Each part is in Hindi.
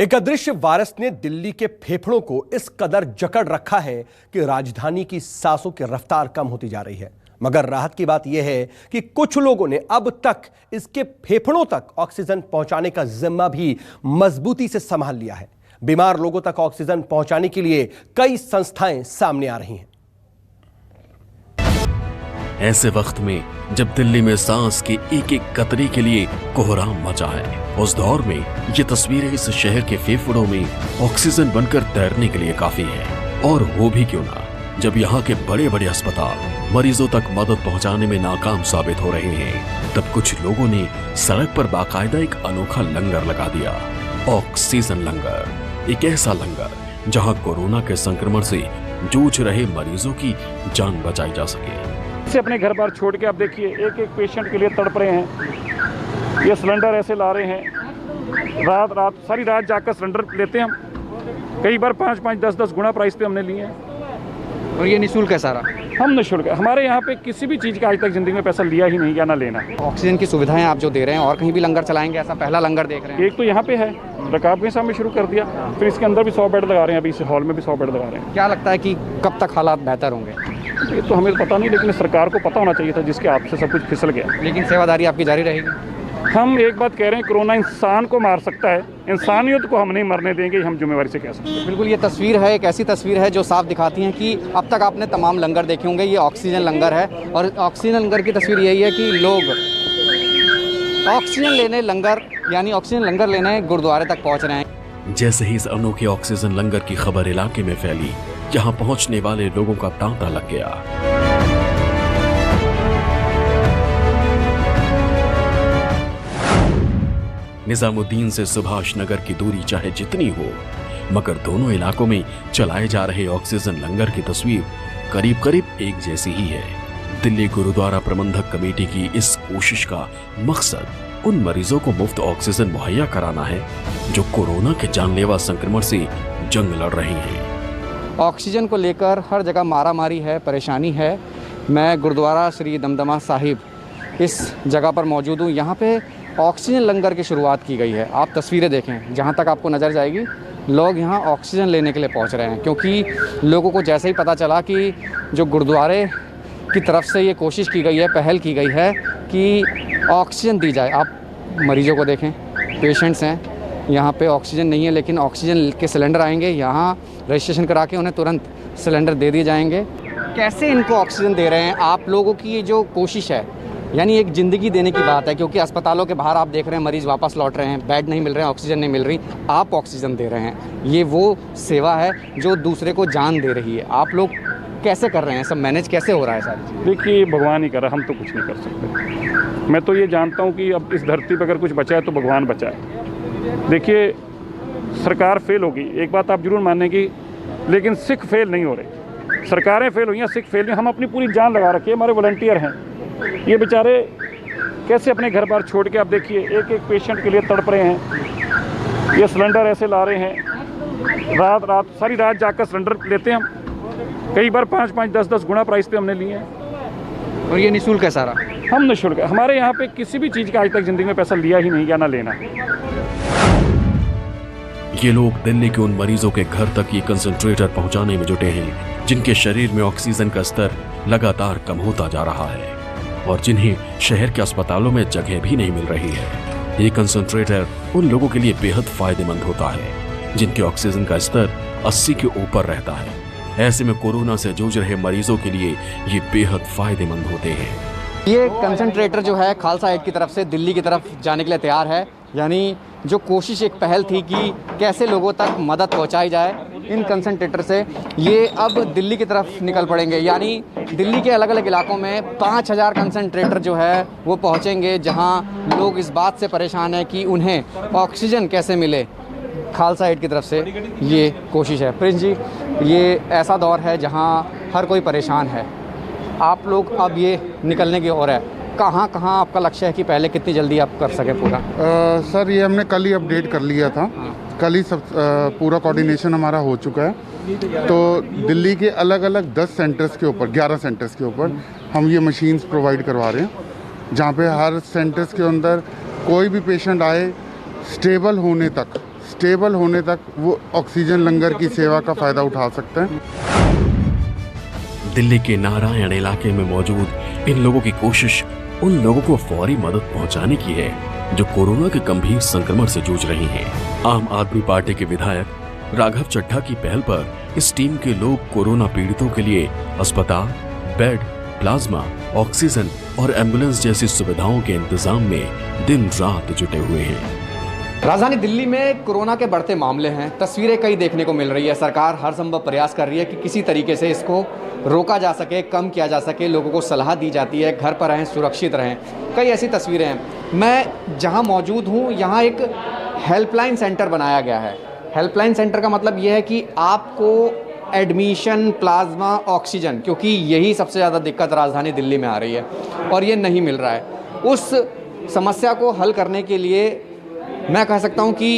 एक अदृश्य वायरस ने दिल्ली के फेफड़ों को इस कदर जकड़ रखा है कि राजधानी की सांसों की रफ्तार कम होती जा रही है। मगर राहत की बात यह है कि कुछ लोगों ने अब तक इसके फेफड़ों तक ऑक्सीजन पहुंचाने का जिम्मा भी मजबूती से संभाल लिया है। बीमार लोगों तक ऑक्सीजन पहुंचाने के लिए कई संस्थाएं सामने आ रही हैं। ऐसे वक्त में जब दिल्ली में सांस की एक एक कतरे के लिए कोहराम मचा है, उस दौर में ये तस्वीरें इस शहर के फेफड़ों में ऑक्सीजन बनकर तैरने के लिए काफी है। और वो भी क्यों ना, जब यहाँ के बड़े बड़े अस्पताल मरीजों तक मदद पहुँचाने में नाकाम साबित हो रहे हैं, तब कुछ लोगों ने सड़क पर बाकायदा एक अनोखा लंगर लगा दिया। ऑक्सीजन लंगर, एक ऐसा लंगर जहाँ कोरोना के संक्रमण से जूझ रहे मरीजों की जान बचाई जा सके। से अपने घर बार छोड़ के आप देखिए, एक एक पेशेंट के लिए तड़प रहे हैं। ये सिलेंडर ऐसे ला रहे हैं, रात सारी रात जाकर सिलेंडर लेते हैं हम। कई बार 5-5, 10-10 गुना प्राइस पे हमने लिए हैं। और ये निःशुल्क है सारा? हम निःशुल्क है। हमारे यहाँ पे किसी भी चीज़ का आज तक जिंदगी में पैसा लिया ही नहीं या ना लेना। ऑक्सीजन की सुविधाएं आप जो दे रहे हैं, और कहीं भी लंगर चलाएंगे? ऐसा पहला लंगर देख रहे हैं? एक तो यहाँ पे है, रकाबगंज साहब में शुरू कर दिया, फिर इसके अंदर भी 100 बेड लगा रहे हैं, अभी इस हॉल में भी 100 बेड लगा रहे हैं। क्या लगता है कि कब तक हालात बेहतर होंगे? ये तो हमें पता नहीं, लेकिन सरकार को पता होना चाहिए था, जिसके हाथ से सब कुछ फिसल गया। लेकिन सेवादारी आपकी जारी रहेगी? हम एक बात कह रहे हैं, कोरोना इंसान को मार सकता है, इंसानियत को हम नहीं मरने देंगे, हम जिम्मेवारी से कह सकते हैं। बिल्कुल, ये तस्वीर है, एक ऐसी तस्वीर है जो साफ दिखाती है कि अब तक आपने तमाम लंगर देखे होंगे, ये ऑक्सीजन लंगर है। और ऑक्सीजन लंगर की तस्वीर यही है कि लोग ऑक्सीजन लेने लंगर यानी ऑक्सीजन लंगर लेने गुरुद्वारे तक पहुँच रहे हैं। जैसे ही इस अनोखे ऑक्सीजन लंगर की खबर इलाके में फैली, यहाँ पहुंचने वाले लोगों का तांता लग गया। निजामुद्दीन से सुभाष नगर की दूरी चाहे जितनी हो, मगर दोनों इलाकों में चलाए जा रहे ऑक्सीजन लंगर की तस्वीर करीब करीब एक जैसी ही है। दिल्ली गुरुद्वारा प्रबंधक कमेटी की इस कोशिश का मकसद उन मरीजों को मुफ्त ऑक्सीजन मुहैया कराना है जो कोरोना के जानलेवा संक्रमण से जंग लड़ रहे हैं। ऑक्सीजन को लेकर हर जगह मारामारी है, परेशानी है। मैं गुरुद्वारा श्री दमदमा साहिब इस जगह पर मौजूद हूँ। यहाँ पे ऑक्सीजन लंगर की शुरुआत की गई है। आप तस्वीरें देखें, जहाँ तक आपको नज़र जाएगी, लोग यहाँ ऑक्सीजन लेने के लिए पहुँच रहे हैं, क्योंकि लोगों को जैसे ही पता चला कि जो गुरुद्वारे की तरफ से ये कोशिश की गई है, पहल की गई है कि ऑक्सीजन दी जाए। आप मरीजों को देखें, पेशेंट्स हैं, यहाँ पे ऑक्सीजन नहीं है, लेकिन ऑक्सीजन के सिलेंडर आएंगे, यहाँ रजिस्ट्रेशन करा के उन्हें तुरंत सिलेंडर दे दिए जाएंगे। कैसे इनको ऑक्सीजन दे रहे हैं? आप लोगों की ये जो कोशिश है, यानी एक ज़िंदगी देने की बात है, क्योंकि अस्पतालों के बाहर आप देख रहे हैं मरीज़ वापस लौट रहे हैं, बेड नहीं मिल रहे हैं, ऑक्सीजन नहीं मिल रही, आप ऑक्सीजन दे रहे हैं। ये वो सेवा है जो दूसरे को जान दे रही है। आप लोग कैसे कर रहे हैं, सब मैनेज कैसे हो रहा है सारी चीज़? देखिए, भगवान ही कर रहा, हम तो कुछ नहीं कर सकते। मैं तो ये जानता हूँ कि अब इस धरती पर अगर कुछ बचा है तो भगवान बचाए। देखिए, सरकार फेल होगी, एक बात आप जरूर मानेंगी, लेकिन सिख फेल नहीं हो रहे। सरकारें फेल हुई हैं, सिख फेल नहीं। हम अपनी पूरी जान लगा रखी है, हमारे वॉलंटियर हैं, ये बेचारे कैसे अपने घर बार छोड़ के आप देखिए, एक एक पेशेंट के लिए तड़प रहे हैं। ये सिलेंडर ऐसे ला रहे हैं, रात सारी रात जाकर सिलेंडर लेते हैं हम। कई बार 5-5, 10-10 गुना प्राइस पे हमने लिए हैं। और ये निःशुल्क है सारा? हम निःशुल्क है। हमारे यहाँ पे किसी भी चीज़ का आज तक जिंदगी में पैसा लिया ही नहीं या ना लेना। ये लोग दिल्ली के उन मरीजों के घर तक ये कंसंट्रेटर पहुंचाने में जुटे हैं जिनके शरीर में ऑक्सीजन का स्तर लगातार कम होता जा रहा है और जिन्हें शहर के अस्पतालों में जगह भी नहीं मिल रही है। ये कंसंट्रेटर उन लोगों के लिए बेहद फायदेमंद होता है जिनके ऑक्सीजन का स्तर 80 के ऊपर रहता है। ऐसे में कोरोना से जूझ रहे मरीजों के लिए ये बेहद फायदेमंद होते हैं। ये कंसंट्रेटर जो है खालसा एड की तरफ से दिल्ली की तरफ जाने के लिए तैयार है। यानी जो कोशिश, एक पहल थी कि कैसे लोगों तक मदद पहुंचाई जाए इन कंसंट्रेटर से, ये अब दिल्ली की तरफ निकल पड़ेंगे। यानी दिल्ली के अलग अलग इलाकों में 5000 कंसंट्रेटर जो है वो पहुंचेंगे, जहां लोग इस बात से परेशान हैं कि उन्हें ऑक्सीजन कैसे मिले। खालसा एड की तरफ से ये कोशिश है। प्रिंस जी, ये ऐसा दौर है जहां हर कोई परेशान है, आप लोग अब ये निकलने की ओर है, कहाँ कहाँ आपका लक्ष्य है कि पहले कितनी जल्दी आप कर सकें पूरा? सर, ये हमने कल ही अपडेट कर लिया था। कल ही सब पूरा कोऑर्डिनेशन हमारा हो चुका है। तो दिल्ली के अलग अलग 10 सेंटर्स के ऊपर, 11 सेंटर्स के ऊपर हम ये मशीन्स प्रोवाइड करवा रहे हैं, जहाँ पे हर सेंटर्स के अंदर कोई भी पेशेंट आए, स्टेबल होने तक स्टेबल होने तक वो ऑक्सीजन लंगर की सेवा का फ़ायदा उठा सकते हैं। दिल्ली के नारायण इलाके में मौजूद इन लोगों की कोशिश उन लोगों को फौरी मदद पहुंचाने की है जो कोरोना के गंभीर संक्रमण से जूझ रहे हैं। आम आदमी पार्टी के विधायक राघव चड्ढा की पहल पर इस टीम के लोग कोरोना पीड़ितों के लिए अस्पताल, बेड, प्लाज्मा, ऑक्सीजन और एम्बुलेंस जैसी सुविधाओं के इंतजाम में दिन रात जुटे हुए हैं। राजधानी दिल्ली में कोरोना के बढ़ते मामले हैं, तस्वीरें कई देखने को मिल रही है। सरकार हर संभव प्रयास कर रही है कि किसी तरीके से इसको रोका जा सके, कम किया जा सके। लोगों को सलाह दी जाती है घर पर रहें, सुरक्षित रहें। कई ऐसी तस्वीरें हैं। मैं जहां मौजूद हूं यहाँ एक हेल्पलाइन सेंटर बनाया गया है। हेल्पलाइन सेंटर का मतलब यह है कि आपको एडमिशन, प्लाज्मा, ऑक्सीजन, क्योंकि यही सबसे ज़्यादा दिक्कत राजधानी दिल्ली में आ रही है और ये नहीं मिल रहा है। उस समस्या को हल करने के लिए मैं कह सकता हूं कि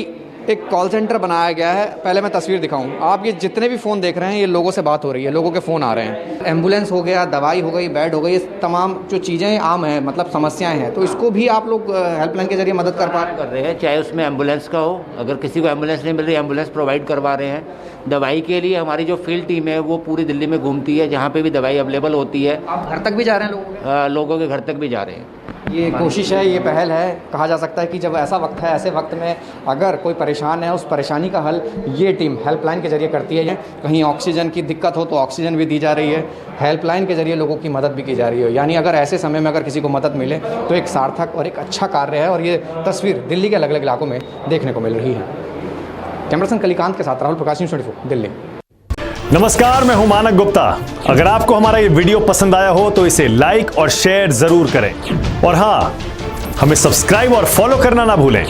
एक कॉल सेंटर बनाया गया है। पहले मैं तस्वीर दिखाऊं। आप ये जितने भी फ़ोन देख रहे हैं, ये लोगों से बात हो रही है, लोगों के फ़ोन आ रहे हैं। एम्बुलेंस हो गया, दवाई हो गई, बेड हो गई, ये तमाम जो चीज़ें आम हैं, मतलब समस्याएं हैं, तो इसको भी आप लोग हेल्पलाइन के जरिए मदद कर रहे हैं। चाहे उसमें एम्बुलेंस का हो, अगर किसी को एम्बुलेंस नहीं मिल रही, एम्बुलेंस प्रोवाइड करवा रहे हैं। दवाई के लिए हमारी जो फील्ड टीम है वो पूरी दिल्ली में घूमती है, जहाँ पे भी दवाई अवेलेबल होती है। आप घर तक भी जा रहे हैं? लोगों के घर तक भी जा रहे हैं। ये कोशिश है, ये पहल है। कहा जा सकता है कि जब ऐसा वक्त है, ऐसे वक्त में अगर कोई परेशान है, उस परेशानी का हल ये टीम हेल्पलाइन के जरिए करती है। कहीं ऑक्सीजन की दिक्कत हो तो ऑक्सीजन भी दी जा रही है, हेल्पलाइन के जरिए लोगों की मदद भी की जा रही है। यानी अगर ऐसे समय में अगर किसी को मदद मिले तो एक सार्थक और एक अच्छा कार्य है। और ये तस्वीर दिल्ली के अलग अलग इलाकों में देखने को मिल रही है। कैमरा पर्सन कलिकांत के साथ राहुल प्रकाश, न्यूज़ 24 दिल्ली। नमस्कार, मैं हूं मानक गुप्ता। अगर आपको हमारा ये वीडियो पसंद आया हो तो इसे लाइक और शेयर जरूर करें और हाँ, हमें सब्सक्राइब और फॉलो करना ना भूलें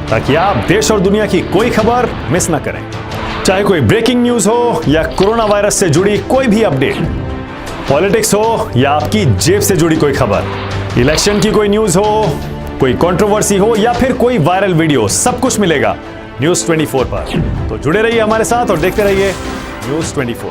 ताकि आप देश और दुनिया की कोई खबर मिस ना करें। चाहे कोई ब्रेकिंग न्यूज हो या कोरोना वायरस से जुड़ी कोई भी अपडेट, पॉलिटिक्स हो या आपकी जेब से जुड़ी कोई खबर, इलेक्शन की कोई न्यूज हो, कोई कंट्रोवर्सी हो या फिर कोई वायरल वीडियो, सब कुछ मिलेगा न्यूज़ 24 पर। तो जुड़े रहिए हमारे साथ और देखते रहिए न्यूज़ 24।